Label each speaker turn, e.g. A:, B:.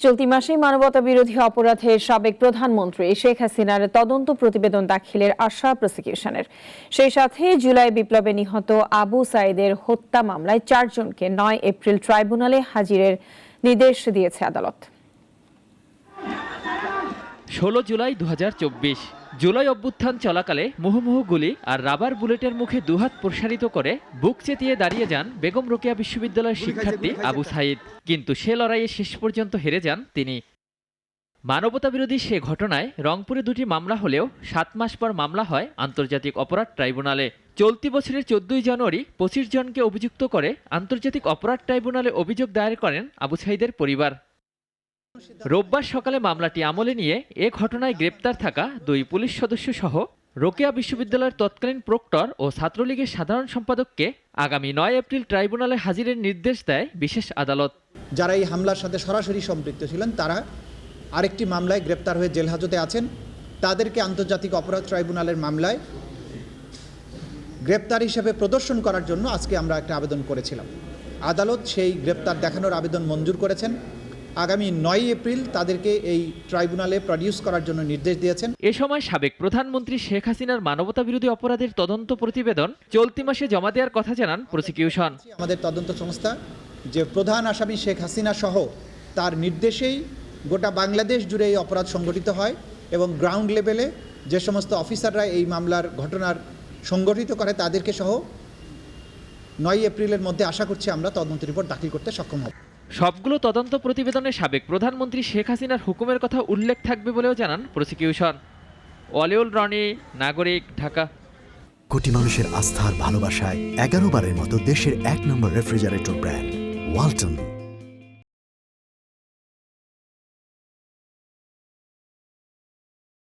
A: চলতি মাসেই মানবতা বিরোধী অপরাধে সাবেক প্রধানমন্ত্রী শেখ হাসিনার তদন্ত প্রতিবেদন দাখিলের আশা প্রসিকিউশনের। সেই সাথে জুলাই বিপ্লবে নিহত আবু সাইদের হত্যা মামলায় 4 জনকে 9 এপ্রিল ট্রাইব্যুনালে হাজিরের নির্দেশ দিয়েছে আদালত।
B: 16 জুলাই 2024 জুলাই অভ্যুত্থান চলাকালে মুহুর্মুহু গুলি আর রাবার বুলেটের মুখে দুহাত প্রসারিত করে বুক চেতিয়ে দাঁড়িয়ে যান বেগম রোকেয়া বিশ্ববিদ্যালয়ের শিক্ষার্থী আবু সাইদ। কিন্তু সে লড়াইয়ে শেষ পর্যন্ত হেরে যান তিনি। মানবতা বিরোধী সে ঘটনায় রংপুরে 2টি মামলা হলেও 7 মাস পর মামলা হয় আন্তর্জাতিক অপরাধ ট্রাইব্যুনালে। চলতি বছরের 14 জানুয়ারি 25 জনকে অভিযুক্ত করে আন্তর্জাতিক অপরাধ ট্রাইব্যুনালে অভিযোগ দায়ের করেন আবু সাইদের পরিবার। রোববার সকালে মামলাটি আমলে নিয়ে এ ঘটনায় গ্রেপ্তার থাকা 2 পুলিশ সদস্য সহ রোকেয়া বিশ্ববিদ্যালয়ের তৎকালীন প্রক্টর ও ছাত্রলীগের সাধারণ সম্পাদককে আগামী 9 এপ্রিল ট্রাইব্যুনালে হাজিরের নির্দেশ দেয় বিশেষ আদালত।
C: যারা এই হামলার সাথে সরাসরি সম্পৃক্ত ছিলেন তারা আরেকটি মামলায় গ্রেপ্তার হয়ে জেল হাজতে আছেন। তাদেরকে আন্তর্জাতিক অপরাধ ট্রাইব্যুনালের মামলায় গ্রেপ্তার হিসেবে প্রদর্শন করার জন্য আজকে আমরা একটা আবেদন করেছিলাম। আদালত সেই গ্রেপ্তার দেখানোর আবেদন মঞ্জুর করেছেন। আগামী 9 এপ্রিল তাদেরকে এই ট্রাইব্যুনালে প্রডিউস করার জন্য নির্দেশ দিয়েছেন।
B: এ সময় সাবেক প্রধানমন্ত্রী শেখ হাসিনার মানবতা বিরোধী অপরাধের তদন্ত প্রতিবেদন চলতি মাসে জমা দেওয়ার কথা জানান প্রসিকিউশন।
C: আমাদের তদন্ত সংস্থা যে প্রধান আসামি শেখ হাসিনা সহ তার নির্দেশেই গোটা বাংলাদেশ জুড়ে এই অপরাধ সংগঠিত হয় এবং গ্রাউন্ড লেভেলে যে সমস্ত অফিসাররা এই মামলার ঘটনার সংগঠিত করে তাদেরকে সহ 9 এপ্রিলের মধ্যে আশা করছি আমরা তদন্ত রিপোর্ট দাখিল করতে সক্ষম হব।
B: সবগুলো তদন্ত প্রতিবেদনে সাবেক প্রধানমন্ত্রী শেখ হাসিনার হুকুমের কথা উল্লেখ থাকবে বলেও জানান প্রসিকিউশন। ওয়ালিউল রনি, নাগরিক, ঢাকা।
D: কোটি মানুষের আস্থার ভালোবাসায় 11 বারের মতো দেশের 1 নম্বর রেফ্রিজারেটর ব্র্যান্ড ওয়ালটন।